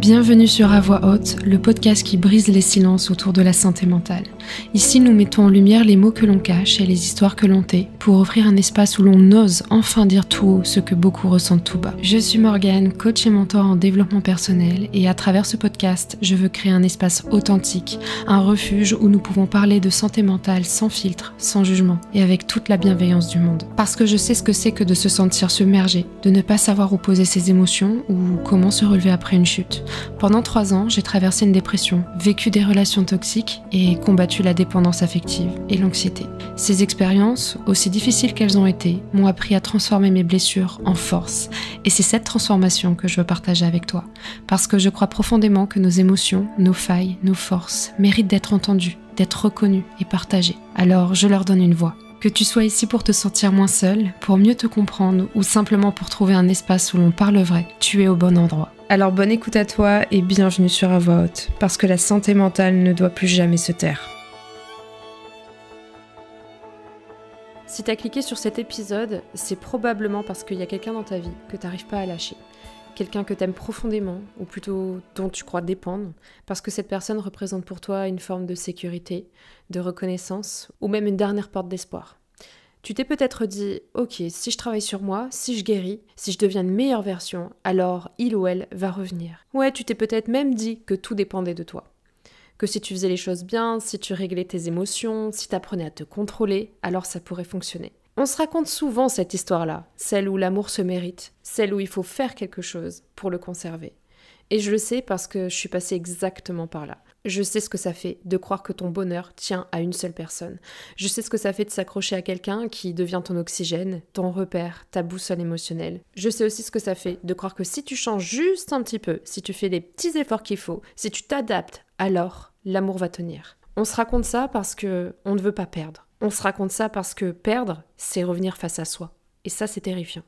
Bienvenue sur À Voix Haute, le podcast qui brise les silences autour de la santé mentale. Ici, nous mettons en lumière les mots que l'on cache et les histoires que l'on tait pour offrir un espace où l'on ose enfin dire tout haut ce que beaucoup ressentent tout bas. Je suis Morgane, coach et mentor en développement personnel et à travers ce podcast, je veux créer un espace authentique, un refuge où nous pouvons parler de santé mentale sans filtre, sans jugement et avec toute la bienveillance du monde. Parce que je sais ce que c'est que de se sentir submergé, de ne pas savoir où poser ses émotions ou comment se relever après une chute. Pendant 3 ans, j'ai traversé une dépression, vécu des relations toxiques et combattu la dépendance affective et l'anxiété. Ces expériences, aussi difficiles qu'elles ont été, m'ont appris à transformer mes blessures en force. Et c'est cette transformation que je veux partager avec toi. Parce que je crois profondément que nos émotions, nos failles, nos forces méritent d'être entendues, d'être reconnues et partagées. Alors je leur donne une voix. Que tu sois ici pour te sentir moins seul, pour mieux te comprendre ou simplement pour trouver un espace où l'on parle vrai, tu es au bon endroit. Alors bonne écoute à toi et bienvenue sur À Voix Haute, parce que la santé mentale ne doit plus jamais se taire. Si t'as cliqué sur cet épisode, c'est probablement parce qu'il y a quelqu'un dans ta vie que t'arrives pas à lâcher. Quelqu'un que t'aimes profondément, ou plutôt dont tu crois dépendre, parce que cette personne représente pour toi une forme de sécurité, de reconnaissance, ou même une dernière porte d'espoir. Tu t'es peut-être dit, ok, si je travaille sur moi, si je guéris, si je deviens une meilleure version, alors il ou elle va revenir. Ouais, tu t'es peut-être même dit que tout dépendait de toi. Que si tu faisais les choses bien, si tu réglais tes émotions, si t'apprenais à te contrôler, alors ça pourrait fonctionner. On se raconte souvent cette histoire-là, celle où l'amour se mérite, celle où il faut faire quelque chose pour le conserver. Et je le sais parce que je suis passée exactement par là. Je sais ce que ça fait de croire que ton bonheur tient à une seule personne. Je sais ce que ça fait de s'accrocher à quelqu'un qui devient ton oxygène, ton repère, ta boussole émotionnelle. Je sais aussi ce que ça fait de croire que si tu changes juste un petit peu, si tu fais les petits efforts qu'il faut, si tu t'adaptes, alors l'amour va tenir. On se raconte ça parce que on ne veut pas perdre. On se raconte ça parce que perdre, c'est revenir face à soi. Et ça, c'est terrifiant.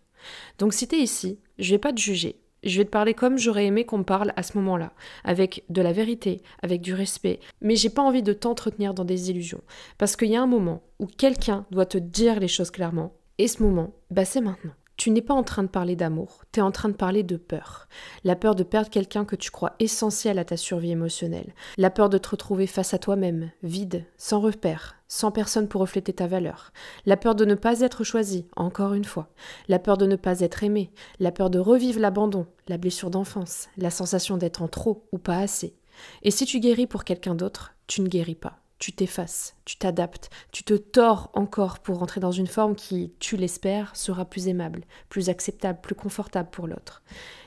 Donc si t'es ici, je vais pas te juger. Je vais te parler comme j'aurais aimé qu'on me parle à ce moment-là, avec de la vérité, avec du respect, mais j'ai pas envie de t'entretenir dans des illusions, parce qu'il y a un moment où quelqu'un doit te dire les choses clairement, et ce moment, c'est maintenant. Tu n'es pas en train de parler d'amour, tu es en train de parler de peur. La peur de perdre quelqu'un que tu crois essentiel à ta survie émotionnelle. La peur de te retrouver face à toi-même, vide, sans repère, sans personne pour refléter ta valeur. La peur de ne pas être choisi, encore une fois. La peur de ne pas être aimé. La peur de revivre l'abandon, la blessure d'enfance, la sensation d'être en trop ou pas assez. Et si tu guéris pour quelqu'un d'autre, tu ne guéris pas. Tu t'effaces, tu t'adaptes, tu te tords encore pour rentrer dans une forme qui, tu l'espères, sera plus aimable, plus acceptable, plus confortable pour l'autre.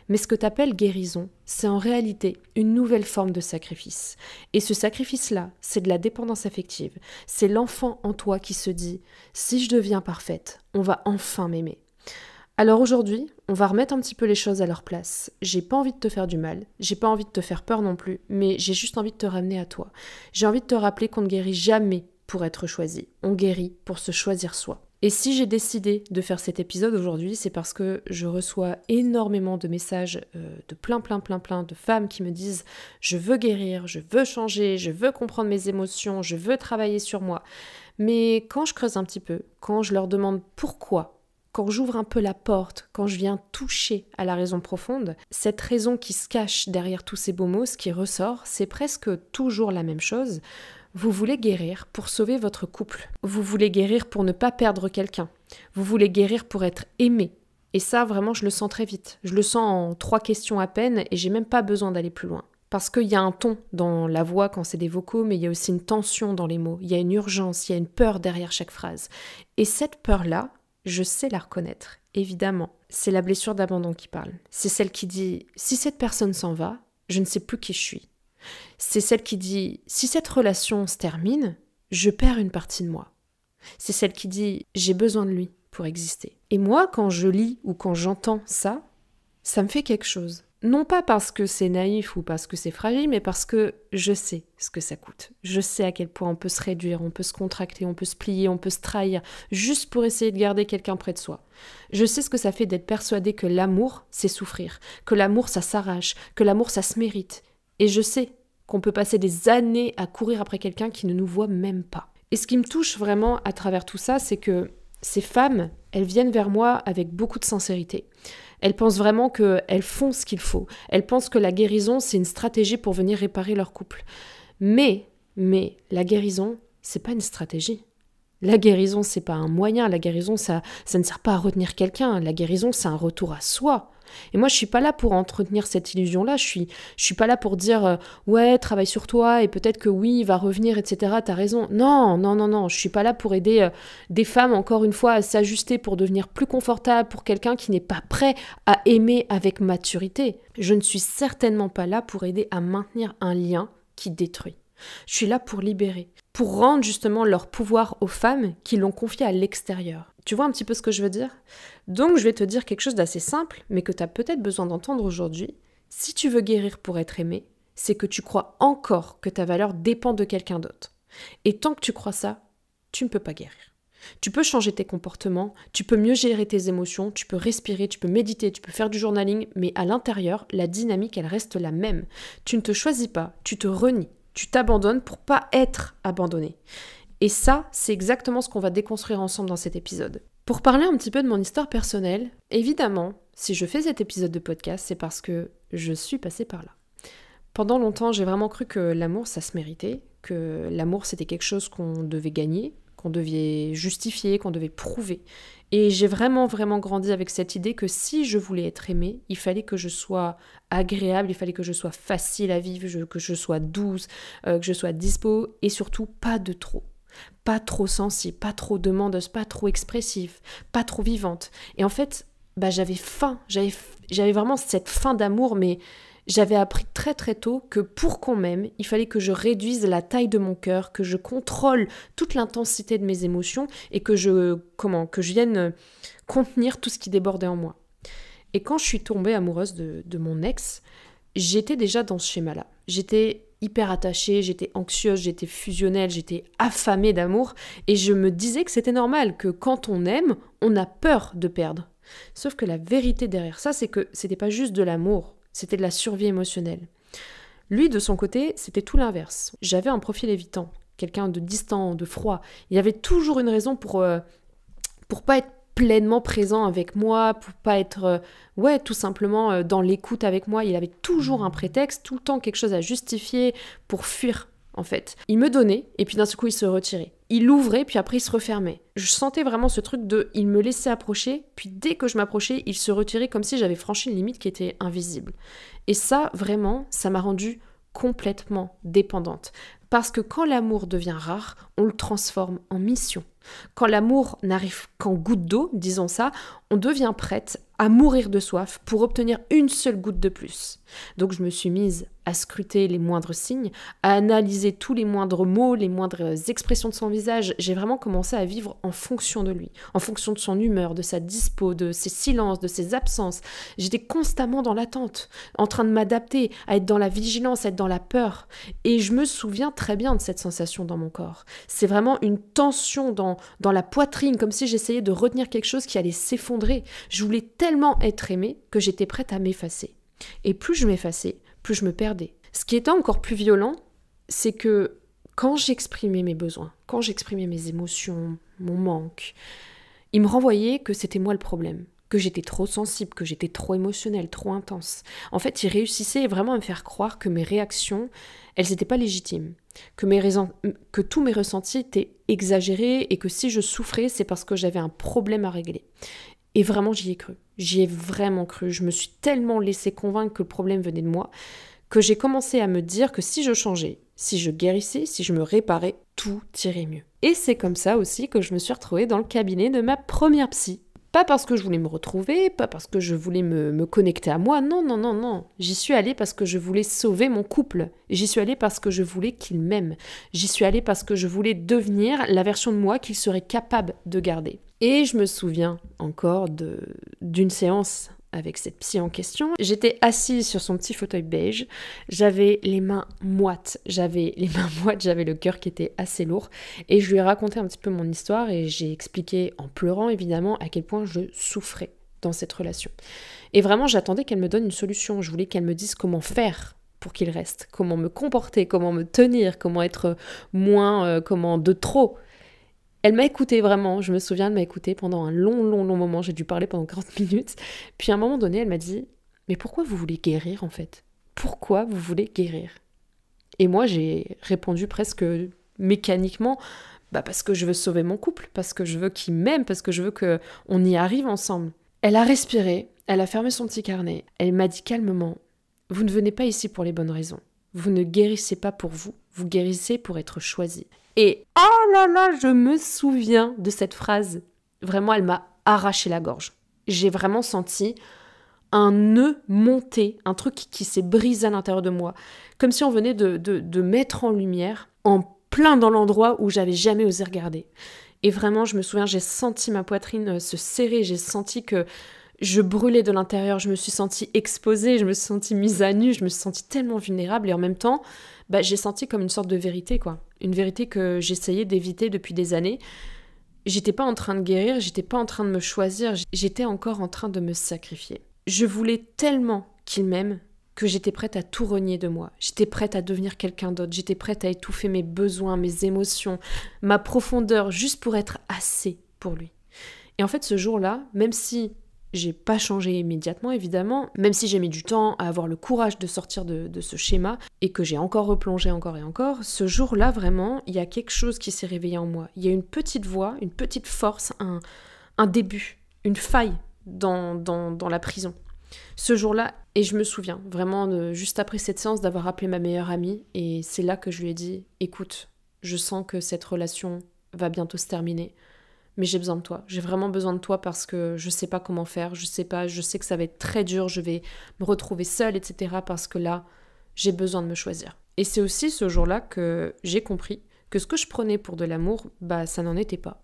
Mais ce que t'appelles guérison, c'est en réalité une nouvelle forme de sacrifice. Et ce sacrifice-là, c'est de la dépendance affective. C'est l'enfant en toi qui se dit « si je deviens parfaite, on va enfin m'aimer ». Alors aujourd'hui, on va remettre un petit peu les choses à leur place. J'ai pas envie de te faire du mal, j'ai pas envie de te faire peur non plus, mais j'ai juste envie de te ramener à toi. J'ai envie de te rappeler qu'on ne guérit jamais pour être choisi, on guérit pour se choisir soi. Et si j'ai décidé de faire cet épisode aujourd'hui, c'est parce que je reçois énormément de messages de plein de femmes qui me disent « je veux guérir, je veux changer, je veux comprendre mes émotions, je veux travailler sur moi ». Mais quand je creuse un petit peu, quand je leur demande pourquoi, quand j'ouvre un peu la porte, quand je viens toucher à la raison profonde, cette raison qui se cache derrière tous ces beaux mots, ce qui ressort, c'est presque toujours la même chose. Vous voulez guérir pour sauver votre couple. Vous voulez guérir pour ne pas perdre quelqu'un. Vous voulez guérir pour être aimé. Et ça, vraiment, je le sens très vite. Je le sens en 3 questions à peine et j'ai même pas besoin d'aller plus loin. Parce qu'il y a un ton dans la voix quand c'est des vocaux, mais il y a aussi une tension dans les mots. Il y a une urgence, il y a une peur derrière chaque phrase. Et cette peur-là, je sais la reconnaître, évidemment. C'est la blessure d'abandon qui parle. C'est celle qui dit « si cette personne s'en va, je ne sais plus qui je suis ». C'est celle qui dit « si cette relation se termine, je perds une partie de moi ». C'est celle qui dit « j'ai besoin de lui pour exister ». Et moi, quand je lis ou quand j'entends ça, ça me fait quelque chose. Non pas parce que c'est naïf ou parce que c'est fragile, mais parce que je sais ce que ça coûte. Je sais à quel point on peut se réduire, on peut se contracter, on peut se plier, on peut se trahir, juste pour essayer de garder quelqu'un près de soi. Je sais ce que ça fait d'être persuadé que l'amour, c'est souffrir, que l'amour, ça s'arrache, que l'amour, ça se mérite. Et je sais qu'on peut passer des années à courir après quelqu'un qui ne nous voit même pas. Et ce qui me touche vraiment à travers tout ça, c'est que Ces femmes, elles viennent vers moi avec beaucoup de sincérité. Elles pensent vraiment qu'elles font ce qu'il faut. Elles pensent que la guérison, c'est une stratégie pour venir réparer leur couple. Mais la guérison, c'est pas une stratégie. La guérison, c'est pas un moyen. La guérison, ça ne sert pas à retenir quelqu'un. La guérison, c'est un retour à soi. Et moi, je suis pas là pour entretenir cette illusion-là. Je suis pas là pour dire ouais, travaille sur toi et peut-être que oui, il va revenir, etc. T'as raison. Non. Je suis pas là pour aider des femmes, encore une fois, à s'ajuster pour devenir plus confortable pour quelqu'un qui n'est pas prêt à aimer avec maturité. Je ne suis certainement pas là pour aider à maintenir un lien qui détruit. Je suis là pour libérer, pour rendre justement leur pouvoir aux femmes qui l'ont confié à l'extérieur. Tu vois un petit peu ce que je veux dire ? Donc je vais te dire quelque chose d'assez simple, mais que tu as peut-être besoin d'entendre aujourd'hui. Si tu veux guérir pour être aimé, c'est que tu crois encore que ta valeur dépend de quelqu'un d'autre. Et tant que tu crois ça, tu ne peux pas guérir. Tu peux changer tes comportements, tu peux mieux gérer tes émotions, tu peux respirer, tu peux méditer, tu peux faire du journaling, mais à l'intérieur, la dynamique, elle reste la même. Tu ne te choisis pas, tu te renies. Tu t'abandonnes pour pas être abandonné. Et ça, c'est exactement ce qu'on va déconstruire ensemble dans cet épisode. Pour parler un petit peu de mon histoire personnelle, évidemment, si je fais cet épisode de podcast, c'est parce que je suis passée par là. Pendant longtemps, j'ai vraiment cru que l'amour, ça se méritait, que l'amour, c'était quelque chose qu'on devait gagner, qu'on devait justifier, qu'on devait prouver. Et j'ai vraiment grandi avec cette idée que si je voulais être aimée, il fallait que je sois agréable, il fallait que je sois facile à vivre, que je sois douce, que je sois dispo, et surtout pas de trop. Pas trop sensible, pas trop demandeuse, pas trop expressive, pas trop vivante. Et en fait, j'avais faim, j'avais vraiment cette faim d'amour, mais j'avais appris très tôt que pour qu'on m'aime, il fallait que je réduise la taille de mon cœur, que je contrôle toute l'intensité de mes émotions et que je vienne contenir tout ce qui débordait en moi. Et quand je suis tombée amoureuse de mon ex, j'étais déjà dans ce schéma-là. J'étais hyper attachée, j'étais anxieuse, j'étais fusionnelle, j'étais affamée d'amour et je me disais que c'était normal, que quand on aime, on a peur de perdre. Sauf que la vérité derrière ça, c'est que c'était pas juste de l'amour. C'était de la survie émotionnelle. Lui, de son côté, c'était tout l'inverse. J'avais un profil évitant, quelqu'un de distant, de froid. Il y avait toujours une raison pour pas être pleinement présent avec moi, pour pas être, tout simplement dans l'écoute avec moi. Il avait toujours un prétexte, tout le temps quelque chose à justifier pour fuir, en fait. Il me donnait, et puis d'un seul coup, il se retirait. Il l'ouvrait, puis après, il se refermait. Je sentais vraiment ce truc il me laissait approcher, puis dès que je m'approchais, il se retirait comme si j'avais franchi une limite qui était invisible. Et ça, vraiment, ça m'a rendue complètement dépendante. Parce que quand l'amour devient rare, on le transforme en mission. Quand l'amour n'arrive qu'en goutte d'eau, disons ça, on devient prête à mourir de soif pour obtenir une seule goutte de plus. Donc je me suis mise à scruter les moindres signes, à analyser tous les moindres mots, les moindres expressions de son visage. J'ai vraiment commencé à vivre en fonction de lui, en fonction de son humeur, de sa dispo, de ses silences, de ses absences. J'étais constamment dans l'attente, en train de m'adapter, à être dans la vigilance, à être dans la peur. Et je me souviens très bien de cette sensation dans mon corps. C'est vraiment une tension dans la poitrine, comme si j'essayais de retenir quelque chose qui allait s'effondrer. Je voulais tellement être aimée que j'étais prête à m'effacer. Et plus je m'effaçais, plus je me perdais. Ce qui était encore plus violent, c'est que quand j'exprimais mes besoins, quand j'exprimais mes émotions, mon manque, il me renvoyait que c'était moi le problème, que j'étais trop sensible, que j'étais trop émotionnelle, trop intense. En fait, il réussissait vraiment à me faire croire que mes réactions, elles n'étaient pas légitimes, que tous mes ressentis étaient exagérés et que si je souffrais, c'est parce que j'avais un problème à régler. Et vraiment, j'y ai cru. J'y ai vraiment cru. Je me suis tellement laissée convaincre que le problème venait de moi que j'ai commencé à me dire que si je changeais, si je guérissais, si je me réparais, tout irait mieux. Et c'est comme ça aussi que je me suis retrouvée dans le cabinet de ma première psy. Pas parce que je voulais me retrouver, pas parce que je voulais me connecter à moi, non. J'y suis allée parce que je voulais sauver mon couple. J'y suis allée parce que je voulais qu'il m'aime. J'y suis allée parce que je voulais devenir la version de moi qu'il serait capable de garder. Et je me souviens encore d'une séance avec cette psy en question. J'étais assise sur son petit fauteuil beige, j'avais les mains moites, j'avais le cœur qui était assez lourd et je lui ai raconté un petit peu mon histoire et j'ai expliqué en pleurant évidemment à quel point je souffrais dans cette relation. Et vraiment j'attendais qu'elle me donne une solution, je voulais qu'elle me dise comment faire pour qu'il reste, comment me comporter, comment me tenir, comment être moins, comment de trop. Elle m'a écoutée vraiment, je me souviens, elle m'a écoutée pendant un long moment, j'ai dû parler pendant 40 minutes. Puis à un moment donné, elle m'a dit « Mais pourquoi vous voulez guérir en fait ? Pourquoi vous voulez guérir ?» Et moi, j'ai répondu presque mécaniquement « Parce que je veux sauver mon couple, parce que je veux qu'il m'aime, parce que je veux qu'on y arrive ensemble. » Elle a respiré, elle a fermé son petit carnet, elle m'a dit calmement « Vous ne venez pas ici pour les bonnes raisons. Vous ne guérissez pas pour vous, vous guérissez pour être choisi. » Et oh là là, je me souviens de cette phrase. Vraiment, elle m'a arraché la gorge. J'ai vraiment senti un nœud monter, un truc qui s'est brisé à l'intérieur de moi. Comme si on venait de mettre en lumière, en plein dans l'endroit où j'avais jamais osé regarder. Et vraiment, je me souviens, j'ai senti ma poitrine se serrer, j'ai senti que je brûlais de l'intérieur, je me suis sentie exposée, je me suis sentie mise à nu, je me suis sentie tellement vulnérable et en même temps, j'ai senti comme une sorte de vérité, quoi. Une vérité que j'essayais d'éviter depuis des années. J'étais pas en train de guérir, j'étais pas en train de me choisir, j'étais encore en train de me sacrifier. Je voulais tellement qu'il m'aime que j'étais prête à tout renier de moi. J'étais prête à devenir quelqu'un d'autre, j'étais prête à étouffer mes besoins, mes émotions, ma profondeur, juste pour être assez pour lui. Et en fait, ce jour-là, même si j'ai pas changé immédiatement, évidemment, même si j'ai mis du temps à avoir le courage de sortir de ce schéma et que j'ai encore replongé encore et encore, ce jour-là, vraiment, il y a quelque chose qui s'est réveillé en moi. Il y a une petite voix, une petite force, un début, une faille dans la prison. Ce jour-là, et je me souviens vraiment juste après cette séance d'avoir appelé ma meilleure amie et c'est là que je lui ai dit « Écoute, je sens que cette relation va bientôt se terminer. Mais j'ai besoin de toi, j'ai vraiment besoin de toi parce que je sais pas comment faire, je sais que ça va être très dur, je vais me retrouver seule, etc. parce que là, j'ai besoin de me choisir. » Et c'est aussi ce jour-là que j'ai compris que ce que je prenais pour de l'amour, ça n'en était pas.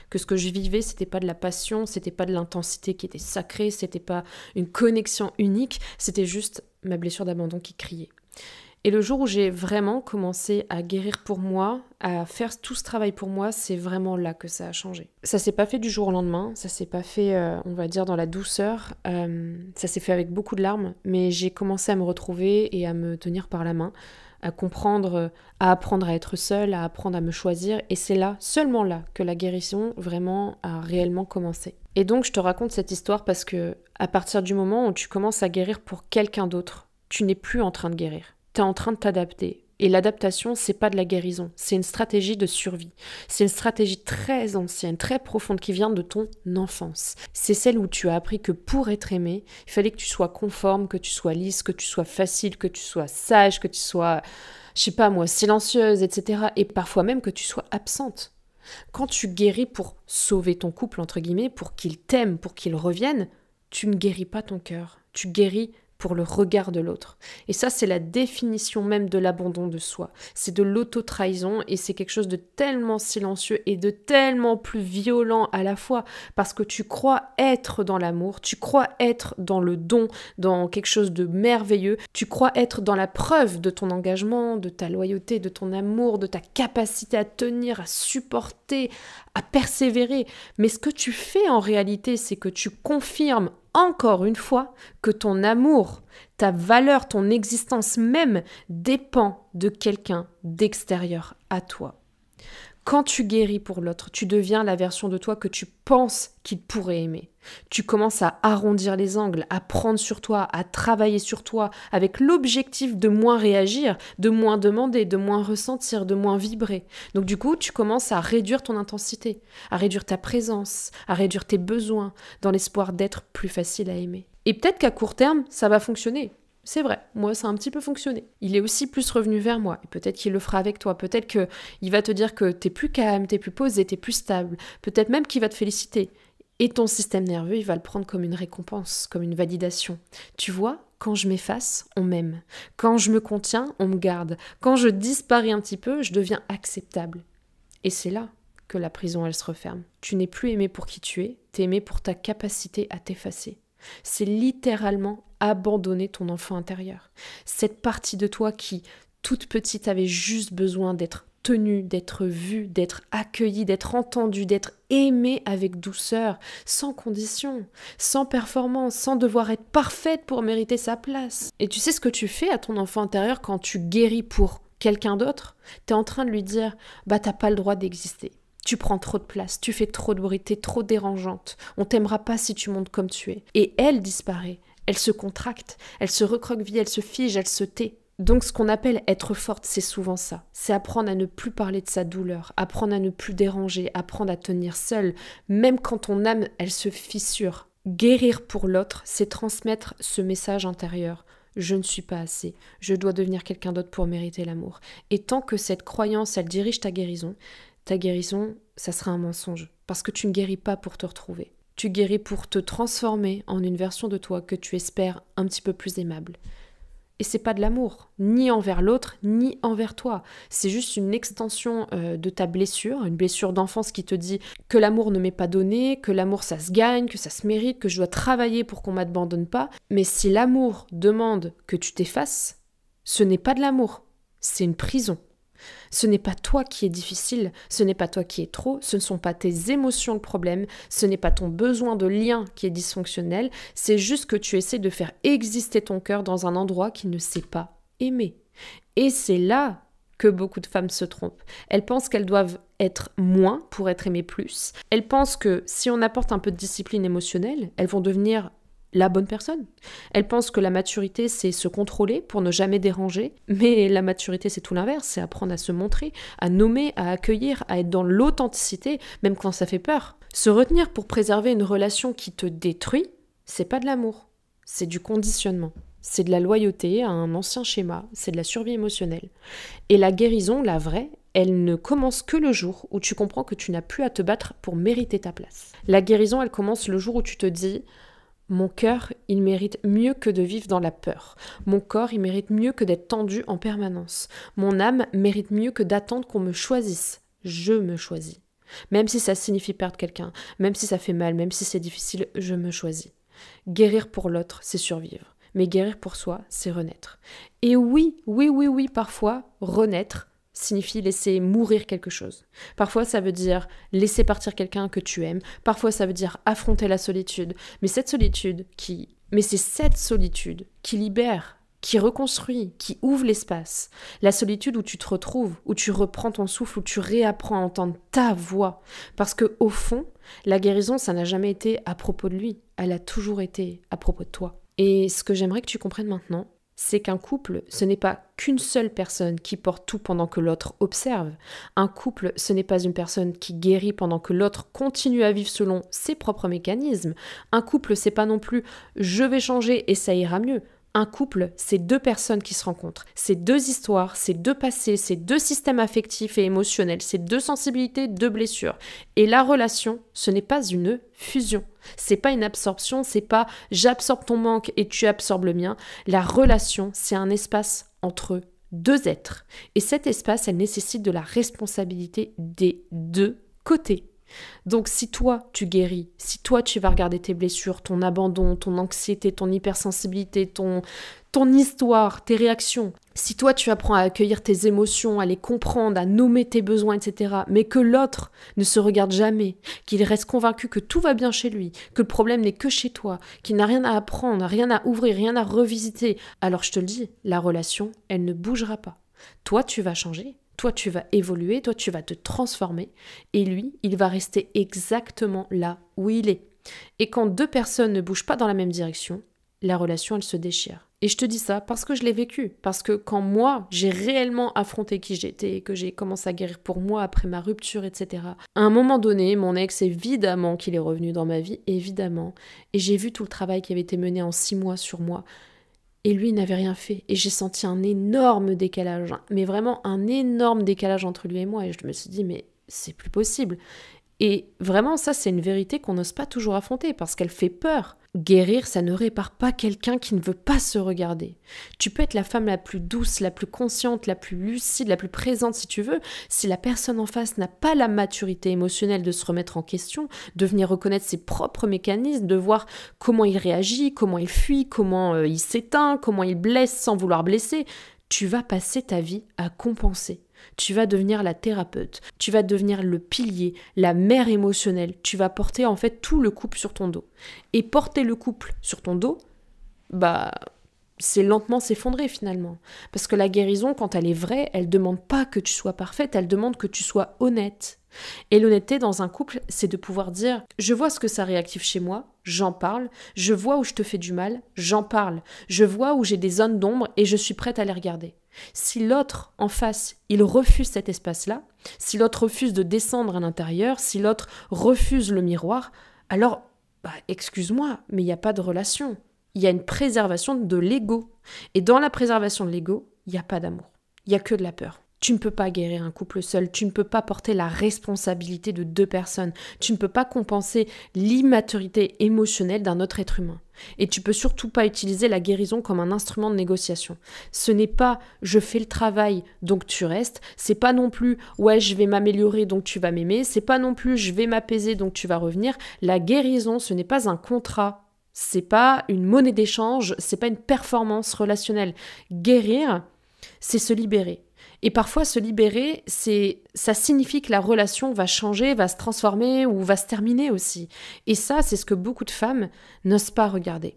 Que ce que je vivais, c'était pas de la passion, c'était pas de l'intensité qui était sacrée, c'était pas une connexion unique, c'était juste ma blessure d'abandon qui criait. Et le jour où j'ai vraiment commencé à guérir pour moi, à faire tout ce travail pour moi, c'est vraiment là que ça a changé. Ça s'est pas fait du jour au lendemain, ça s'est pas fait, on va dire, dans la douceur, ça s'est fait avec beaucoup de larmes, mais j'ai commencé à me retrouver et à me tenir par la main, à comprendre, à apprendre à être seule, à apprendre à me choisir, et c'est là, seulement là, que la guérison vraiment a réellement commencé. Et donc je te raconte cette histoire parce que à partir du moment où tu commences à guérir pour quelqu'un d'autre, tu n'es plus en train de guérir. T'es en train de t'adapter. Et l'adaptation, c'est pas de la guérison, c'est une stratégie de survie. C'est une stratégie très ancienne, très profonde, qui vient de ton enfance. C'est celle où tu as appris que pour être aimé, il fallait que tu sois conforme, que tu sois lisse, que tu sois facile, que tu sois sage, que tu sois, je sais pas moi, silencieuse, etc. Et parfois même que tu sois absente. Quand tu guéris pour sauver ton couple, entre guillemets, pour qu'il t'aime, pour qu'il revienne, tu ne guéris pas ton cœur. Tu guéris pour le regard de l'autre. Et ça, c'est la définition même de l'abandon de soi. C'est de l'auto-trahison et c'est quelque chose de tellement silencieux et de tellement plus violent à la fois parce que tu crois être dans l'amour, tu crois être dans le don, dans quelque chose de merveilleux, tu crois être dans la preuve de ton engagement, de ta loyauté, de ton amour, de ta capacité à tenir, à supporter, à persévérer. Mais ce que tu fais en réalité, c'est que tu confirmes encore une fois que ton amour, ta valeur, ton existence même dépend de quelqu'un d'extérieur à toi. Quand tu guéris pour l'autre, tu deviens la version de toi que tu penses qu'il pourrait aimer. Tu commences à arrondir les angles, à prendre sur toi, à travailler sur toi, avec l'objectif de moins réagir, de moins demander, de moins ressentir, de moins vibrer. Donc du coup, tu commences à réduire ton intensité, à réduire ta présence, à réduire tes besoins, dans l'espoir d'être plus facile à aimer. Et peut-être qu'à court terme, ça va fonctionner. C'est vrai, moi ça a un petit peu fonctionné. Il est aussi plus revenu vers moi, et peut-être qu'il le fera avec toi, peut-être qu'il va te dire que t'es plus calme, t'es plus posé, t'es plus stable, peut-être même qu'il va te féliciter. Et ton système nerveux, il va le prendre comme une récompense, comme une validation. Tu vois, quand je m'efface, on m'aime. Quand je me contiens, on me garde. Quand je disparais un petit peu, je deviens acceptable. Et c'est là que la prison, elle se referme. Tu n'es plus aimé pour qui tu es, t'es aimé pour ta capacité à t'effacer. C'est littéralement abandonner ton enfant intérieur. Cette partie de toi qui, toute petite, avait juste besoin d'être tenue, d'être vue, d'être accueillie, d'être entendue, d'être aimée avec douceur, sans condition, sans performance, sans devoir être parfaite pour mériter sa place. Et tu sais ce que tu fais à ton enfant intérieur quand tu guéris pour quelqu'un d'autre ? T'es en train de lui dire « t'as pas le droit d'exister ». Tu prends trop de place, tu fais trop de bruit, t'es trop dérangeante. On t'aimera pas si tu montes comme tu es. Et elle disparaît, elle se contracte, elle se recroqueville, elle se fige, elle se tait. Donc ce qu'on appelle être forte, c'est souvent ça. C'est apprendre à ne plus parler de sa douleur, apprendre à ne plus déranger, apprendre à tenir seule, même quand ton âme, elle se fissure. Guérir pour l'autre, c'est transmettre ce message intérieur. Je ne suis pas assez, je dois devenir quelqu'un d'autre pour mériter l'amour. Et tant que cette croyance, elle dirige ta guérison, ça sera un mensonge. Parce que tu ne guéris pas pour te retrouver. Tu guéris pour te transformer en une version de toi que tu espères un petit peu plus aimable. Et c'est pas de l'amour, ni envers l'autre, ni envers toi. C'est juste une extension de ta blessure, une blessure d'enfance qui te dit que l'amour ne m'est pas donné, que l'amour ça se gagne, que ça se mérite, que je dois travailler pour qu'on m'abandonne pas. Mais si l'amour demande que tu t'effaces, ce n'est pas de l'amour, c'est une prison. Ce n'est pas toi qui est difficile, ce n'est pas toi qui est trop, ce ne sont pas tes émotions le problème, ce n'est pas ton besoin de lien qui est dysfonctionnel, c'est juste que tu essaies de faire exister ton cœur dans un endroit qui ne sait pas aimer. Et c'est là que beaucoup de femmes se trompent. Elles pensent qu'elles doivent être moins pour être aimées plus. Elles pensent que si on apporte un peu de discipline émotionnelle, elles vont devenir la bonne personne. Elle pense que la maturité, c'est se contrôler pour ne jamais déranger, mais la maturité, c'est tout l'inverse, c'est apprendre à se montrer, à nommer, à accueillir, à être dans l'authenticité, même quand ça fait peur. Se retenir pour préserver une relation qui te détruit, c'est pas de l'amour, c'est du conditionnement. C'est de la loyauté à un ancien schéma, c'est de la survie émotionnelle. Et la guérison, la vraie, elle ne commence que le jour où tu comprends que tu n'as plus à te battre pour mériter ta place. La guérison, elle commence le jour où tu te dis: mon cœur, il mérite mieux que de vivre dans la peur. Mon corps, il mérite mieux que d'être tendu en permanence. Mon âme mérite mieux que d'attendre qu'on me choisisse. Je me choisis. Même si ça signifie perdre quelqu'un, même si ça fait mal, même si c'est difficile, je me choisis. Guérir pour l'autre, c'est survivre. Mais guérir pour soi, c'est renaître. Et oui, parfois, renaître signifie laisser mourir quelque chose. Parfois, ça veut dire laisser partir quelqu'un que tu aimes. Parfois, ça veut dire affronter la solitude. Mais c'est cette solitude qui libère, qui reconstruit, qui ouvre l'espace. La solitude où tu te retrouves, où tu reprends ton souffle, où tu réapprends à entendre ta voix. Parce que au fond, la guérison, ça n'a jamais été à propos de lui. Elle a toujours été à propos de toi. Et ce que j'aimerais que tu comprennes maintenant, c'est qu'un couple, ce n'est pas qu'une seule personne qui porte tout pendant que l'autre observe. Un couple, ce n'est pas une personne qui guérit pendant que l'autre continue à vivre selon ses propres mécanismes. Un couple, c'est pas non plus « je vais changer et ça ira mieux ». Un couple, c'est deux personnes qui se rencontrent. C'est deux histoires, c'est deux passés, c'est deux systèmes affectifs et émotionnels, c'est deux sensibilités, deux blessures. Et la relation, ce n'est pas une fusion. C'est pas une absorption, c'est pas j'absorbe ton manque et tu absorbes le mien. La relation, c'est un espace entre deux êtres. Et cet espace, elle nécessite de la responsabilité des deux côtés. Donc si toi tu guéris, si toi tu vas regarder tes blessures, ton abandon, ton anxiété, ton hypersensibilité, ton histoire, tes réactions, si toi tu apprends à accueillir tes émotions, à les comprendre, à nommer tes besoins, etc., mais que l'autre ne se regarde jamais, qu'il reste convaincu que tout va bien chez lui, que le problème n'est que chez toi, qu'il n'a rien à apprendre, rien à ouvrir, rien à revisiter, alors je te le dis, la relation, elle ne bougera pas. Toi tu vas changer. Toi, tu vas évoluer, toi, tu vas te transformer, et lui, il va rester exactement là où il est. Et quand deux personnes ne bougent pas dans la même direction, la relation, elle se déchire. Et je te dis ça parce que je l'ai vécu, parce que quand moi, j'ai réellement affronté qui j'étais, que j'ai commencé à guérir pour moi après ma rupture, etc., à un moment donné, mon ex, évidemment qu'il est revenu dans ma vie, évidemment, et j'ai vu tout le travail qui avait été mené en 6 mois sur moi. Et lui, il n'avait rien fait. Et j'ai senti un énorme décalage. Mais vraiment un énorme décalage entre lui et moi. Et je me suis dit, mais c'est plus possible. Et vraiment, ça, c'est une vérité qu'on n'ose pas toujours affronter parce qu'elle fait peur. Guérir, ça ne répare pas quelqu'un qui ne veut pas se regarder. Tu peux être la femme la plus douce, la plus consciente, la plus lucide, la plus présente si tu veux. Si la personne en face n'a pas la maturité émotionnelle de se remettre en question, de venir reconnaître ses propres mécanismes, de voir comment il réagit, comment il fuit, comment il s'éteint, comment il blesse sans vouloir blesser, tu vas passer ta vie à compenser. Tu vas devenir la thérapeute, tu vas devenir le pilier, la mère émotionnelle, tu vas porter en fait tout le couple sur ton dos. Et porter le couple sur ton dos, c'est lentement s'effondrer finalement. Parce que la guérison, quand elle est vraie, elle demande pas que tu sois parfaite, elle demande que tu sois honnête. Et l'honnêteté dans un couple, c'est de pouvoir dire « je vois ce que ça réactive chez moi, j'en parle, je vois où je te fais du mal, j'en parle, je vois où j'ai des zones d'ombre et je suis prête à les regarder ». Si l'autre, en face, il refuse cet espace-là, si l'autre refuse de descendre à l'intérieur, si l'autre refuse le miroir, alors, excuse-moi, mais il n'y a pas de relation. Il y a une préservation de l'ego. Et dans la préservation de l'ego, il n'y a pas d'amour. Il n'y a que de la peur. Tu ne peux pas guérir un couple seul, tu ne peux pas porter la responsabilité de 2 personnes, tu ne peux pas compenser l'immaturité émotionnelle d'un autre être humain. Et tu peux surtout pas utiliser la guérison comme un instrument de négociation. Ce n'est pas « je fais le travail, donc tu restes », c'est pas non plus « ouais, je vais m'améliorer, donc tu vas m'aimer », c'est pas non plus « je vais m'apaiser, donc tu vas revenir ». La guérison, ce n'est pas un contrat, c'est pas une monnaie d'échange, c'est pas une performance relationnelle. Guérir, c'est se libérer. Et parfois, se libérer, ça signifie que la relation va changer, va se transformer ou va se terminer aussi. Et ça, c'est ce que beaucoup de femmes n'osent pas regarder.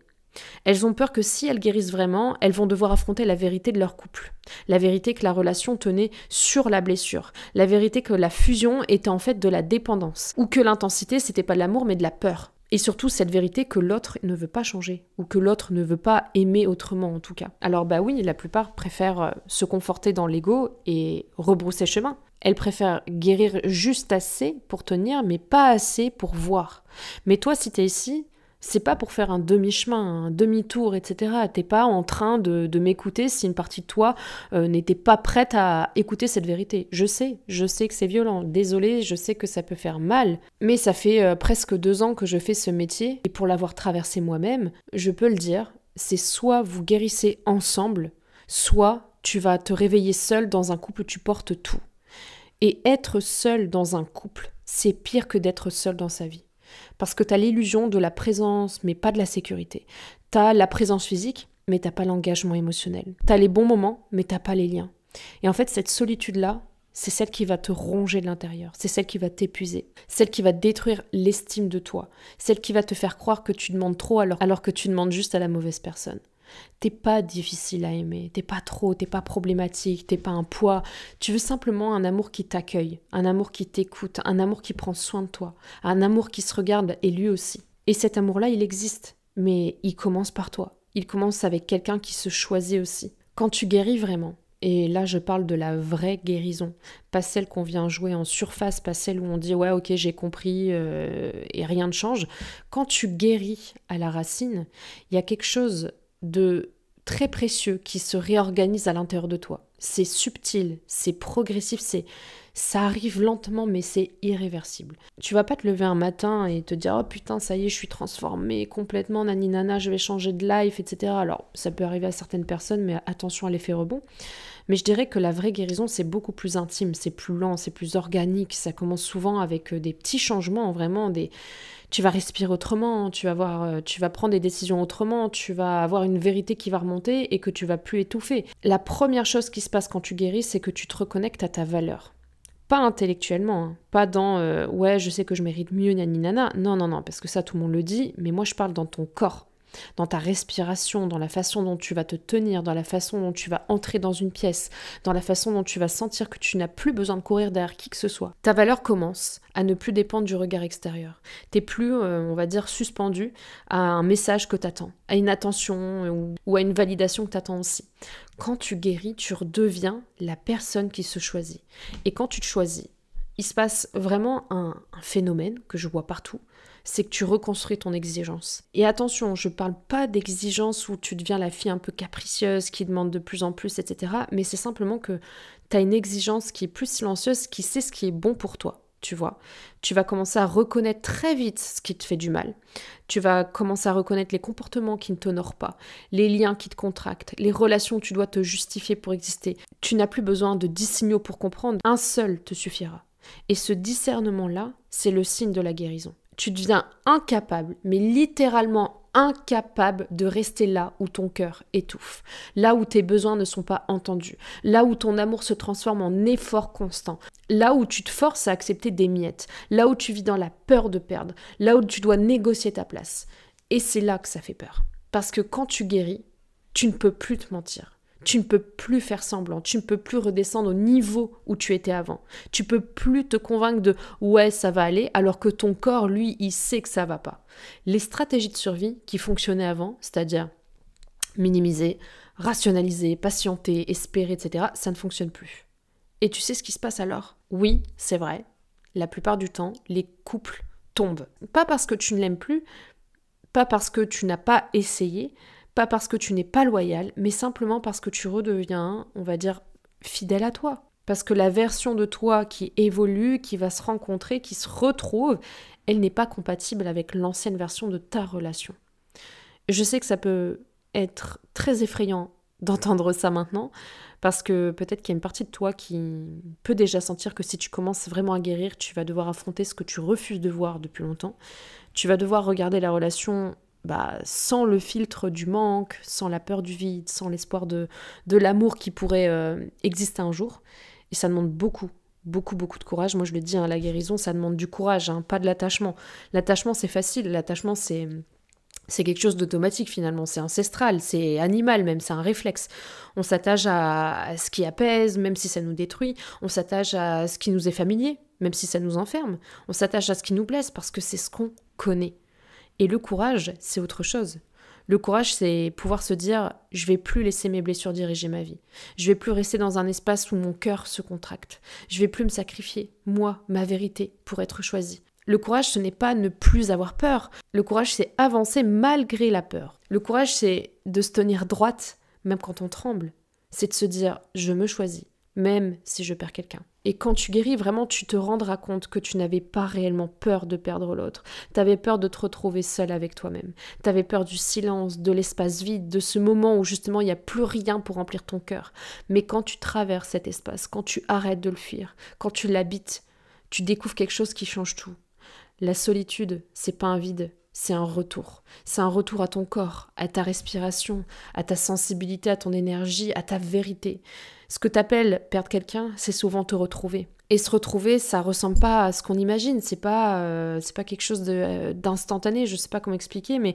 Elles ont peur que si elles guérissent vraiment, elles vont devoir affronter la vérité de leur couple. La vérité que la relation tenait sur la blessure. La vérité que la fusion était en fait de la dépendance. Ou que l'intensité, c'était pas de l'amour, mais de la peur. Et surtout cette vérité que l'autre ne veut pas changer, ou que l'autre ne veut pas aimer autrement en tout cas. Alors oui, la plupart préfèrent se conforter dans l'ego et rebrousser chemin. Elles préfèrent guérir juste assez pour tenir, mais pas assez pour voir. Mais toi, si t'es ici, c'est pas pour faire un demi-chemin, un demi-tour, etc. T'es pas en train de m'écouter si une partie de toi n'était pas prête à écouter cette vérité. Je sais que c'est violent. Désolée, je sais que ça peut faire mal. Mais ça fait presque 2 ans que je fais ce métier. Et pour l'avoir traversé moi-même, je peux le dire, c'est soit vous guérissez ensemble, soit tu vas te réveiller seul dans un couple où tu portes tout. Et être seul dans un couple, c'est pire que d'être seul dans sa vie. Parce que tu as l'illusion de la présence, mais pas de la sécurité. Tu as la présence physique, mais tu n'as pas l'engagement émotionnel. Tu as les bons moments, mais tu n'as pas les liens. Et en fait, cette solitude-là, c'est celle qui va te ronger de l'intérieur. C'est celle qui va t'épuiser. Celle qui va détruire l'estime de toi. Celle qui va te faire croire que tu demandes trop alors que tu demandes juste à la mauvaise personne. T'es pas difficile à aimer, t'es pas problématique, t'es pas un poids. Tu veux simplement un amour qui t'accueille, un amour qui t'écoute, un amour qui prend soin de toi, un amour qui se regarde et lui aussi. Et cet amour-là, il existe, mais il commence par toi. Il commence avec quelqu'un qui se choisit aussi. Quand tu guéris vraiment, et là je parle de la vraie guérison, pas celle qu'on vient jouer en surface, pas celle où on dit ouais ok j'ai compris et rien ne change. Quand tu guéris à la racine, il y a quelque chose de très précieux qui se réorganise à l'intérieur de toi. C'est subtil, c'est progressif, ça arrive lentement mais c'est irréversible. Tu vas pas te lever un matin et te dire « Oh putain, ça y est, je suis transformée complètement, naninana, je vais changer de life, etc. » Alors, ça peut arriver à certaines personnes, mais attention à l'effet rebond. Mais je dirais que la vraie guérison, c'est beaucoup plus intime, c'est plus lent, c'est plus organique. Ça commence souvent avec des petits changements, vraiment tu vas respirer autrement, tu vas prendre des décisions autrement, tu vas avoir une vérité qui va remonter et que tu vas plus étouffer. La première chose qui se passe quand tu guéris, c'est que tu te reconnectes à ta valeur. Pas intellectuellement, hein. Pas dans ouais, je sais que je mérite mieux, naninana. Non, parce que ça, tout le monde le dit, mais moi, je parle dans ton corps. Dans ta respiration, dans la façon dont tu vas te tenir, dans la façon dont tu vas entrer dans une pièce, dans la façon dont tu vas sentir que tu n'as plus besoin de courir derrière qui que ce soit. Ta valeur commence à ne plus dépendre du regard extérieur. T'es plus, on va dire, suspendu à un message que t'attends, à une attention ou à une validation que t'attends aussi. Quand tu guéris, tu redeviens la personne qui se choisit. Et quand tu te choisis, il se passe vraiment un phénomène que je vois partout, c'est que tu reconstruis ton exigence. Et attention, je parle pas d'exigence où tu deviens la fille un peu capricieuse, qui demande de plus en plus, etc. Mais c'est simplement que tu as une exigence qui est plus silencieuse, qui sait ce qui est bon pour toi, tu vois. Tu vas commencer à reconnaître très vite ce qui te fait du mal. Tu vas commencer à reconnaître les comportements qui ne t'honorent pas, les liens qui te contractent, les relations où tu dois te justifier pour exister. Tu n'as plus besoin de 10 signaux pour comprendre, un seul te suffira. Et ce discernement-là, c'est le signe de la guérison. Tu deviens incapable, mais littéralement incapable de rester là où ton cœur étouffe, là où tes besoins ne sont pas entendus, là où ton amour se transforme en effort constant, là où tu te forces à accepter des miettes, là où tu vis dans la peur de perdre, là où tu dois négocier ta place. Et c'est là que ça fait peur. Parce que quand tu guéris, Tu ne peux plus te mentir. Tu ne peux plus faire semblant, tu ne peux plus redescendre au niveau où tu étais avant. Tu peux plus te convaincre de « ouais, ça va aller », alors que ton corps, lui, il sait que ça va pas. Les stratégies de survie qui fonctionnaient avant, c'est-à-dire minimiser, rationaliser, patienter, espérer, etc., ça ne fonctionne plus. Et tu sais ce qui se passe alors ? Oui, c'est vrai, la plupart du temps, les couples tombent. Pas parce que tu ne l'aimes plus, pas parce que tu n'as pas essayé, pas parce que tu n'es pas loyal, mais simplement parce que tu redeviens, on va dire, fidèle à toi. Parce que la version de toi qui évolue, qui va se rencontrer, qui se retrouve, elle n'est pas compatible avec l'ancienne version de ta relation. Je sais que ça peut être très effrayant d'entendre ça maintenant, parce que peut-être qu'il y a une partie de toi qui peut déjà sentir que si tu commences vraiment à guérir, tu vas devoir affronter ce que tu refuses de voir depuis longtemps. Tu vas devoir regarder la relation sans le filtre du manque, sans la peur du vide, sans l'espoir de l'amour qui pourrait exister un jour. Et ça demande beaucoup de courage. Moi, je le dis, la guérison, ça demande du courage, pas de l'attachement. L'attachement, c'est facile. L'attachement, c'est quelque chose d'automatique finalement. C'est ancestral, c'est animal même, c'est un réflexe. On s'attache à ce qui apaise, même si ça nous détruit. On s'attache à ce qui nous est familier, même si ça nous enferme. On s'attache à ce qui nous blesse parce que c'est ce qu'on connaît. Et le courage, c'est autre chose. Le courage, c'est pouvoir se dire « je vais plus laisser mes blessures diriger ma vie. Je vais plus rester dans un espace où mon cœur se contracte. Je vais plus me sacrifier, moi, ma vérité, pour être choisie. » Le courage, ce n'est pas ne plus avoir peur. Le courage, c'est avancer malgré la peur. Le courage, c'est de se tenir droite, même quand on tremble. C'est de se dire « je me choisis », même si je perds quelqu'un. Et quand tu guéris, vraiment, tu te rendras compte que tu n'avais pas réellement peur de perdre l'autre. Tu avais peur de te retrouver seul avec toi-même. Tu avais peur du silence, de l'espace vide, de ce moment où justement il n'y a plus rien pour remplir ton cœur. Mais quand tu traverses cet espace, quand tu arrêtes de le fuir, quand tu l'habites, tu découvres quelque chose qui change tout. La solitude, c'est pas un vide, c'est un retour. C'est un retour à ton corps, à ta respiration, à ta sensibilité, à ton énergie, à ta vérité. Ce que t'appelles perdre quelqu'un, c'est souvent te retrouver. Et se retrouver, ça ressemble pas à ce qu'on imagine. C'est pas quelque chose d'instantané. Je sais pas comment expliquer, mais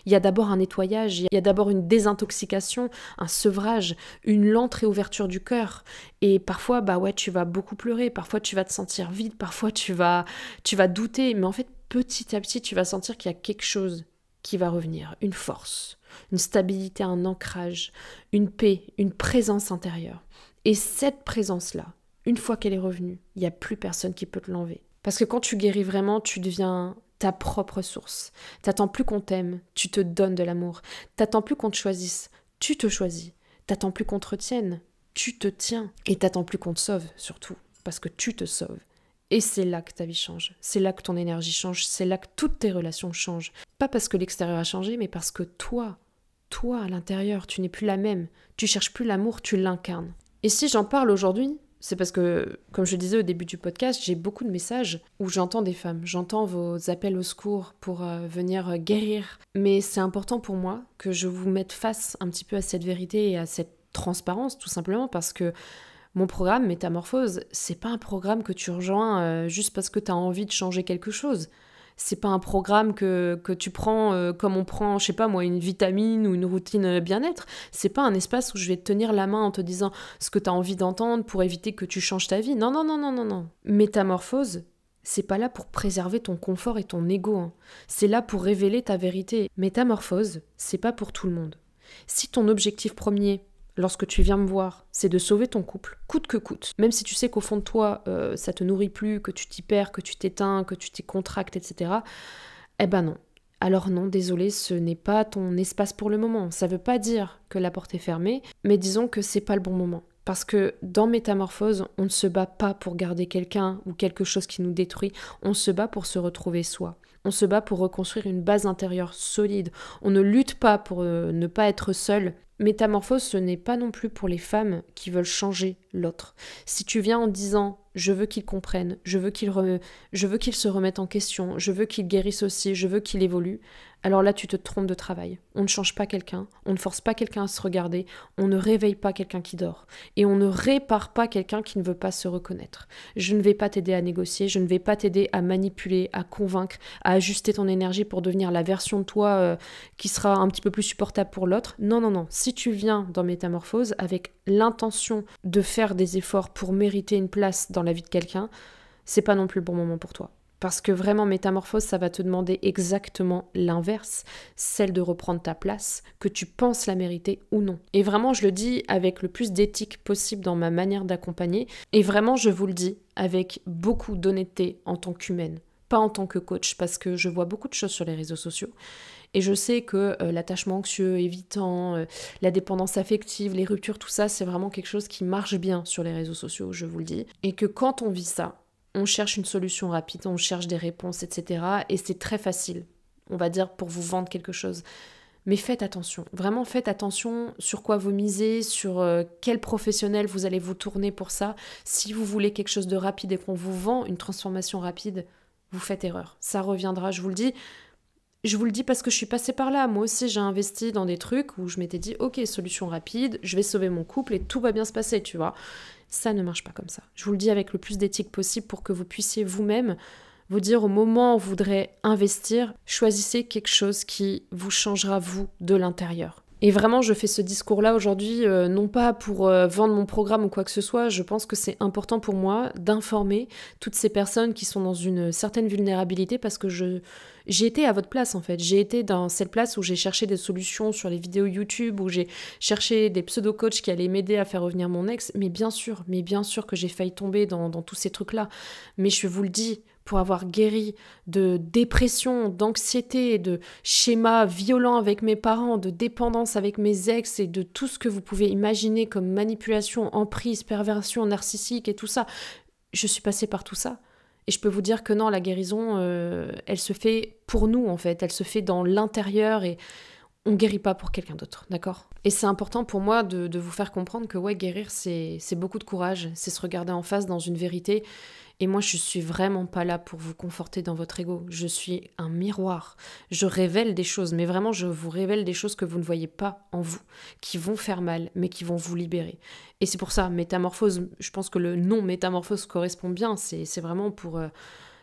il y a d'abord un nettoyage, il y a d'abord une désintoxication, un sevrage, une lente réouverture du cœur. Et parfois, tu vas beaucoup pleurer. Parfois, tu vas te sentir vide. Parfois, tu vas douter. Mais en fait, petit à petit, tu vas sentir qu'il y a quelque chose qui va revenir, une force, une stabilité, un ancrage, une paix, une présence intérieure. Et cette présence-là, une fois qu'elle est revenue, il n'y a plus personne qui peut te l'enlever. Parce que quand tu guéris vraiment, tu deviens ta propre source. T'attends plus qu'on t'aime, tu te donnes de l'amour. T'attends plus qu'on te choisisse, tu te choisis. T'attends plus qu'on te retienne, tu te tiens. Et t'attends plus qu'on te sauve, surtout, parce que tu te sauves. Et c'est là que ta vie change, c'est là que ton énergie change, c'est là que toutes tes relations changent. Pas parce que l'extérieur a changé, mais parce que toi, à l'intérieur, tu n'es plus la même. Tu cherches plus l'amour, tu l'incarnes. Et si j'en parle aujourd'hui, c'est parce que, comme je le disais au début du podcast, j'ai beaucoup de messages où j'entends des femmes, j'entends vos appels au secours pour venir guérir. Mais c'est important pour moi que je vous mette face un petit peu à cette vérité et à cette transparence, tout simplement parce que mon programme Métamorphose, c'est pas un programme que tu rejoins juste parce que tu as envie de changer quelque chose. C'est pas un programme que tu prends comme on prend, je sais pas moi, une vitamine ou une routine bien-être. C'est pas un espace où je vais te tenir la main en te disant ce que tu as envie d'entendre pour éviter que tu changes ta vie. Non. Métamorphose, c'est pas là pour préserver ton confort et ton ego. C'est là pour révéler ta vérité. Métamorphose, c'est pas pour tout le monde. Si ton objectif premier, lorsque tu viens me voir, c'est de sauver ton couple, coûte que coûte. Même si tu sais qu'au fond de toi, ça te nourrit plus, que tu t'y perds, que tu t'éteins, que tu t'y contractes, etc. Eh ben non. Alors non, désolé, ce n'est pas ton espace pour le moment. Ça veut pas dire que la porte est fermée, mais disons que c'est pas le bon moment. Parce que dans Métamorphose, on ne se bat pas pour garder quelqu'un ou quelque chose qui nous détruit, on se bat pour se retrouver soi. On se bat pour reconstruire une base intérieure solide. On ne lutte pas pour ne pas être seul. Métamorphose, ce n'est pas non plus pour les femmes qui veulent changer l'autre. Si tu viens en disant « je veux qu'il comprenne, je veux qu'il se remette en question, je veux qu'il guérisse aussi, je veux qu'il évolue », alors là tu te trompes de travail. On ne change pas quelqu'un, on ne force pas quelqu'un à se regarder, on ne réveille pas quelqu'un qui dort, et on ne répare pas quelqu'un qui ne veut pas se reconnaître. Je ne vais pas t'aider à négocier, je ne vais pas t'aider à manipuler, à convaincre, à ajuster ton énergie pour devenir la version de toi qui sera un petit peu plus supportable pour l'autre. Non, non, non. Si tu viens dans Métamorphose avec l'intention de faire des efforts pour mériter une place dans la vie de quelqu'un, c'est pas non plus le bon moment pour toi. Parce que vraiment, Métamorphose, ça va te demander exactement l'inverse, celle de reprendre ta place, que tu penses la mériter ou non. Et vraiment, je le dis avec le plus d'éthique possible dans ma manière d'accompagner, et vraiment, je vous le dis avec beaucoup d'honnêteté en tant qu'humaine, pas en tant que coach, parce que je vois beaucoup de choses sur les réseaux sociaux, et je sais que l'attachement anxieux, évitant, la dépendance affective, les ruptures, tout ça, c'est vraiment quelque chose qui marche bien sur les réseaux sociaux, je vous le dis, et que quand on vit ça, on cherche une solution rapide, on cherche des réponses, etc. Et c'est très facile, on va dire, pour vous vendre quelque chose. Mais faites attention, vraiment faites attention sur quoi vous misez, sur quel professionnel vous allez vous tourner pour ça. Si vous voulez quelque chose de rapide et qu'on vous vend une transformation rapide, vous faites erreur. Ça reviendra, je vous le dis. Je vous le dis parce que je suis passée par là. Moi aussi, j'ai investi dans des trucs où je m'étais dit, ok, solution rapide, je vais sauver mon couple et tout va bien se passer, tu vois. Ça ne marche pas comme ça. Je vous le dis avec le plus d'éthique possible pour que vous puissiez vous-même vous dire au moment où vous voudrez investir, choisissez quelque chose qui vous changera vous de l'intérieur. Et vraiment, je fais ce discours-là aujourd'hui, non pas pour vendre mon programme ou quoi que ce soit, je pense que c'est important pour moi d'informer toutes ces personnes qui sont dans une certaine vulnérabilité parce que j'ai été à votre place en fait. J'ai été dans cette place où j'ai cherché des solutions sur les vidéos YouTube, où j'ai cherché des pseudo-coachs qui allaient m'aider à faire revenir mon ex, mais bien sûr que j'ai failli tomber dans tous ces trucs-là. Mais je vous le dis, pour avoir guéri de dépression, d'anxiété, de schémas violents avec mes parents, de dépendance avec mes ex et de tout ce que vous pouvez imaginer comme manipulation, emprise, perversion narcissique et tout ça. Je suis passée par tout ça. Et je peux vous dire que non, la guérison, elle se fait pour nous en fait. Elle se fait dans l'intérieur et on guérit pas pour quelqu'un d'autre, d'accord ? Et c'est important pour moi de vous faire comprendre que ouais, guérir, c'est beaucoup de courage. C'est se regarder en face dans une vérité. Et moi, je suis vraiment pas là pour vous conforter dans votre ego. Je suis un miroir. Je révèle des choses, mais vraiment, je vous révèle des choses que vous ne voyez pas en vous, qui vont faire mal, mais qui vont vous libérer. Et c'est pour ça, métamorphose, je pense que le nom métamorphose correspond bien. C'est vraiment pour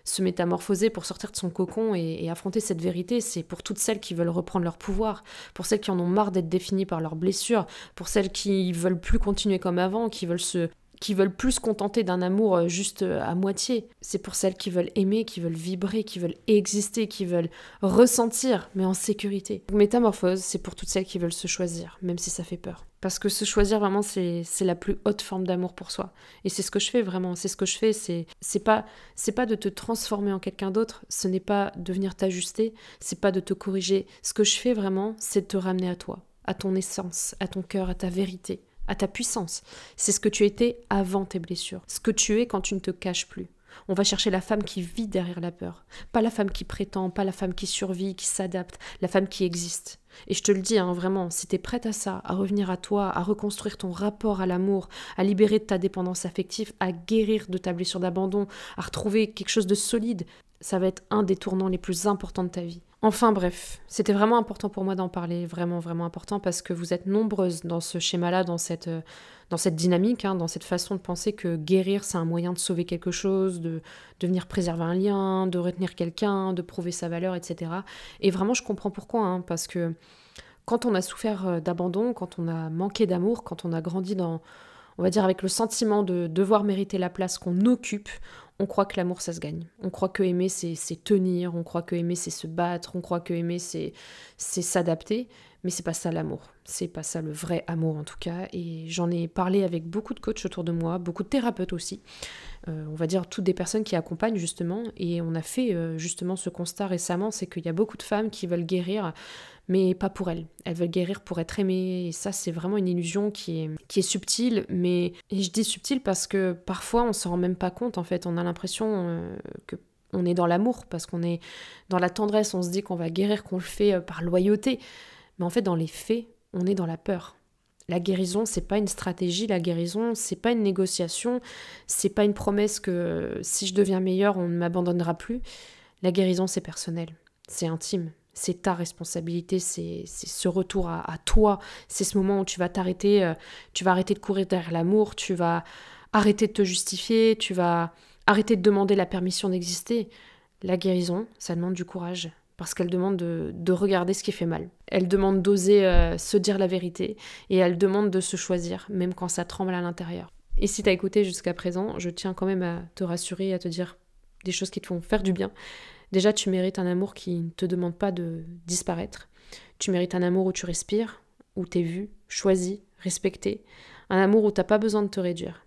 se métamorphoser, pour sortir de son cocon et affronter cette vérité. C'est pour toutes celles qui veulent reprendre leur pouvoir, pour celles qui en ont marre d'être définies par leurs blessures, pour celles qui veulent plus continuer comme avant, qui veulent plus se contenter d'un amour juste à moitié. C'est pour celles qui veulent aimer, qui veulent vibrer, qui veulent exister, qui veulent ressentir, mais en sécurité. Métamorphose, c'est pour toutes celles qui veulent se choisir, même si ça fait peur. Parce que se choisir, vraiment, c'est la plus haute forme d'amour pour soi. Et c'est ce que je fais, vraiment. C'est ce que je fais. C'est pas de te transformer en quelqu'un d'autre. Ce n'est pas de venir t'ajuster. C'est pas de te corriger. Ce que je fais, vraiment, c'est de te ramener à toi, à ton essence, à ton cœur, à ta vérité, à ta puissance. C'est ce que tu étais avant tes blessures. Ce que tu es quand tu ne te caches plus. On va chercher la femme qui vit derrière la peur. Pas la femme qui prétend, pas la femme qui survit, qui s'adapte, la femme qui existe. Et je te le dis, vraiment, si t'es prête à ça, à revenir à toi, à reconstruire ton rapport à l'amour, à libérer de ta dépendance affective, à guérir de ta blessure d'abandon, à retrouver quelque chose de solide, ça va être un des tournants les plus importants de ta vie. Enfin bref, c'était vraiment important pour moi d'en parler, vraiment, vraiment important, parce que vous êtes nombreuses dans ce schéma-là, dans cette dynamique, dans cette façon de penser que guérir, c'est un moyen de sauver quelque chose, de venir préserver un lien, de retenir quelqu'un, de prouver sa valeur, etc. Et vraiment, je comprends pourquoi, parce que quand on a souffert d'abandon, quand on a manqué d'amour, quand on a grandi dans, on va dire, avec le sentiment de devoir mériter la place qu'on occupe, on croit que l'amour, ça se gagne. On croit que aimer, c'est tenir. On croit que aimer, c'est se battre. On croit que aimer, c'est s'adapter. Mais c'est pas ça l'amour. C'est pas ça le vrai amour, en tout cas. Et j'en ai parlé avec beaucoup de coachs autour de moi, beaucoup de thérapeutes aussi. On va dire toutes des personnes qui accompagnent, justement. Et on a fait justement ce constat récemment, c'est qu'il y a beaucoup de femmes qui veulent guérir, mais pas pour elles. Elles veulent guérir pour être aimées. Et ça, c'est vraiment une illusion qui est subtile. Mais et je dis subtile parce que parfois, on s'en rend même pas compte, en fait. On a l'impression que on est dans l'amour, parce qu'on est dans la tendresse. On se dit qu'on va guérir, qu'on le fait par loyauté. Mais en fait, dans les faits, on est dans la peur. La guérison, c'est pas une stratégie. La guérison, c'est pas une négociation. C'est pas une promesse que si je deviens meilleure, on ne m'abandonnera plus. La guérison, c'est personnel. C'est intime. c'est ta responsabilité, c'est ce retour à toi, c'est ce moment où tu vas t'arrêter, tu vas arrêter de courir derrière l'amour, tu vas arrêter de te justifier, tu vas arrêter de demander la permission d'exister. La guérison, ça demande du courage, parce qu'elle demande de regarder ce qui fait mal. Elle demande d'oser se dire la vérité, et elle demande de se choisir, même quand ça tremble à l'intérieur. Et si t'as écouté jusqu'à présent, je tiens quand même à te rassurer, à te dire des choses qui te font faire du bien. Déjà, tu mérites un amour qui ne te demande pas de disparaître. Tu mérites un amour où tu respires, où t'es vu, choisi, respecté. Un amour où t'as pas besoin de te réduire.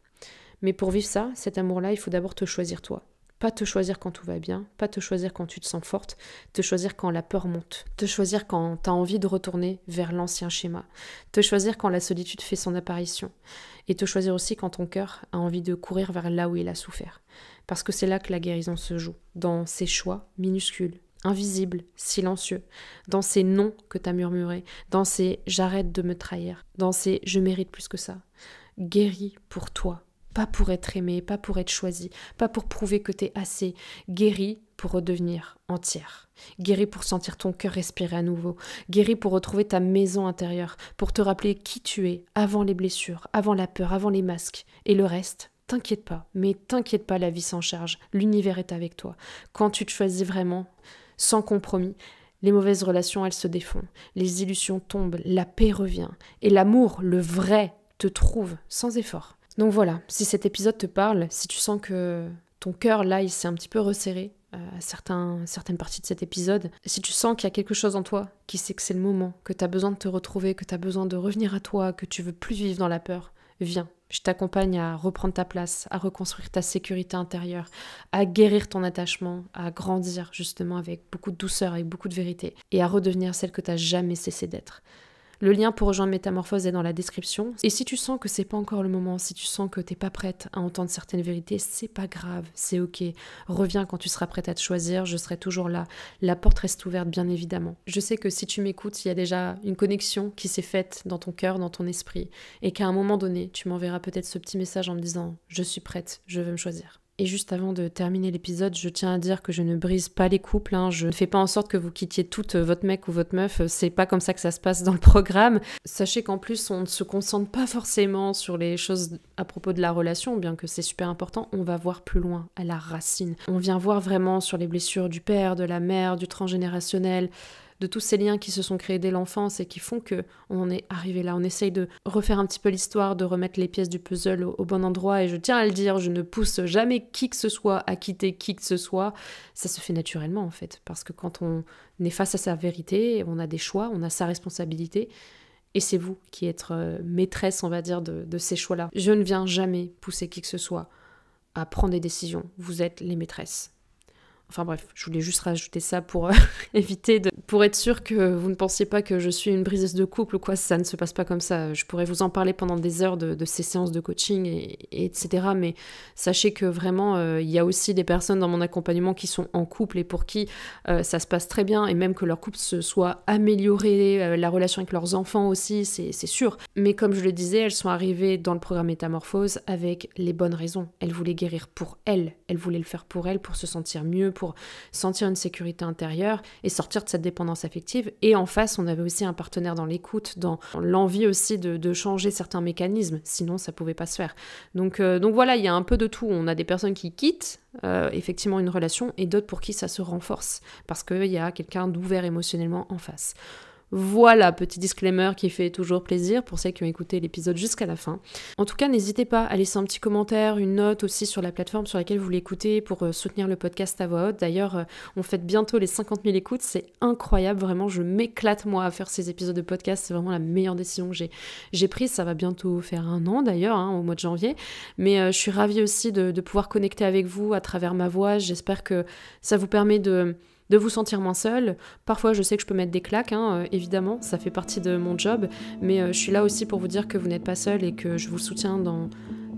Mais pour vivre ça, cet amour-là, il faut d'abord te choisir toi. Pas te choisir quand tout va bien, pas te choisir quand tu te sens forte, te choisir quand la peur monte, te choisir quand t'as envie de retourner vers l'ancien schéma, te choisir quand la solitude fait son apparition, et te choisir aussi quand ton cœur a envie de courir vers là où il a souffert. Parce que c'est là que la guérison se joue, dans ces choix minuscules, invisibles, silencieux, dans ces noms que t'as murmurés, dans ces « j'arrête de me trahir », dans ces « je mérite plus que ça ». Guéris pour toi. Pas pour être aimé, pas pour être choisi, pas pour prouver que t'es assez. Guéris pour redevenir entière. Guéris pour sentir ton cœur respirer à nouveau. Guéris pour retrouver ta maison intérieure, pour te rappeler qui tu es avant les blessures, avant la peur, avant les masques. Et le reste, t'inquiète pas, mais t'inquiète pas, la vie s'en charge. L'univers est avec toi. Quand tu te choisis vraiment, sans compromis, les mauvaises relations, elles se défont. Les illusions tombent, la paix revient. Et l'amour, le vrai, te trouve sans effort. Donc voilà, si cet épisode te parle, si tu sens que ton cœur, là, il s'est un petit peu resserré à certaines parties de cet épisode, si tu sens qu'il y a quelque chose en toi qui sait que c'est le moment, que tu as besoin de te retrouver, que tu as besoin de revenir à toi, que tu veux plus vivre dans la peur, viens. Je t'accompagne à reprendre ta place, à reconstruire ta sécurité intérieure, à guérir ton attachement, à grandir justement avec beaucoup de douceur, avec beaucoup de vérité, et à redevenir celle que tu n'as jamais cessé d'être. Le lien pour rejoindre Métamorphose est dans la description. Et si tu sens que c'est pas encore le moment, si tu sens que t'es pas prête à entendre certaines vérités, c'est pas grave, c'est ok. Reviens quand tu seras prête à te choisir, je serai toujours là. La porte reste ouverte, bien évidemment. Je sais que si tu m'écoutes, il y a déjà une connexion qui s'est faite dans ton cœur, dans ton esprit, et qu'à un moment donné, tu m'enverras peut-être ce petit message en me disant « Je suis prête, je veux me choisir ». Et juste avant de terminer l'épisode, je tiens à dire que je ne brise pas les couples, Je ne fais pas en sorte que vous quittiez toutes votre mec ou votre meuf, c'est pas comme ça que ça se passe dans le programme. Sachez qu'en plus, on ne se concentre pas forcément sur les choses à propos de la relation, bien que c'est super important, on va voir plus loin, à la racine. On vient voir vraiment sur les blessures du père, de la mère, du transgénérationnel, de tous ces liens qui se sont créés dès l'enfance et qui font que on en est arrivé là. On essaye de refaire un petit peu l'histoire, de remettre les pièces du puzzle au bon endroit. Et je tiens à le dire, je ne pousse jamais qui que ce soit à quitter qui que ce soit. Ça se fait naturellement en fait, parce que quand on est face à sa vérité, on a des choix, on a sa responsabilité. Et c'est vous qui êtes maîtresse, on va dire, de ces choix-là. Je ne viens jamais pousser qui que ce soit à prendre des décisions. Vous êtes les maîtresses. Enfin bref, je voulais juste rajouter ça pour pour être sûr que vous ne pensiez pas que je suis une briseuse de couple ou quoi, ça ne se passe pas comme ça. Je pourrais vous en parler pendant des heures de ces séances de coaching, etc. Mais sachez que vraiment, il y a aussi des personnes dans mon accompagnement qui sont en couple et pour qui ça se passe très bien et même que leur couple se soit amélioré, la relation avec leurs enfants aussi, c'est sûr. Mais comme je le disais, elles sont arrivées dans le programme Métamorphose avec les bonnes raisons. Elles voulaient guérir pour elles voulaient le faire pour elles, pour se sentir mieux, pour sentir une sécurité intérieure et sortir de cette dépendance affective. Et en face, on avait aussi un partenaire dans l'écoute, dans l'envie aussi de changer certains mécanismes, sinon ça pouvait pas se faire. Donc voilà, il y a un peu de tout. On a des personnes qui quittent effectivement une relation et d'autres pour qui ça se renforce parce qu'il y a quelqu'un d'ouvert émotionnellement en face. Voilà, petit disclaimer qui fait toujours plaisir pour celles qui ont écouté l'épisode jusqu'à la fin. En tout cas, n'hésitez pas à laisser un petit commentaire, une note aussi sur la plateforme sur laquelle vous l'écoutez pour soutenir le podcast à voix haute. D'ailleurs, on fête bientôt les 50 000 écoutes, c'est incroyable, vraiment, je m'éclate moi à faire ces épisodes de podcast, c'est vraiment la meilleure décision que j'ai prise. Ça va bientôt faire 1 an d'ailleurs, au mois de janvier, mais je suis ravie aussi de pouvoir connecter avec vous à travers ma voix. J'espère que ça vous permet de vous sentir moins seul. Parfois, je sais que je peux mettre des claques, évidemment, ça fait partie de mon job, mais je suis là aussi pour vous dire que vous n'êtes pas seul et que je vous soutiens dans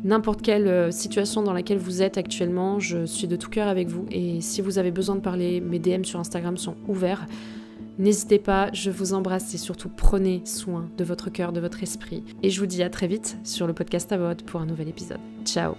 n'importe quelle situation dans laquelle vous êtes actuellement. Je suis de tout cœur avec vous et si vous avez besoin de parler, mes DM sur Instagram sont ouverts. N'hésitez pas, je vous embrasse et surtout prenez soin de votre cœur, de votre esprit. Et je vous dis à très vite sur le podcast à voix haute pour un nouvel épisode. Ciao!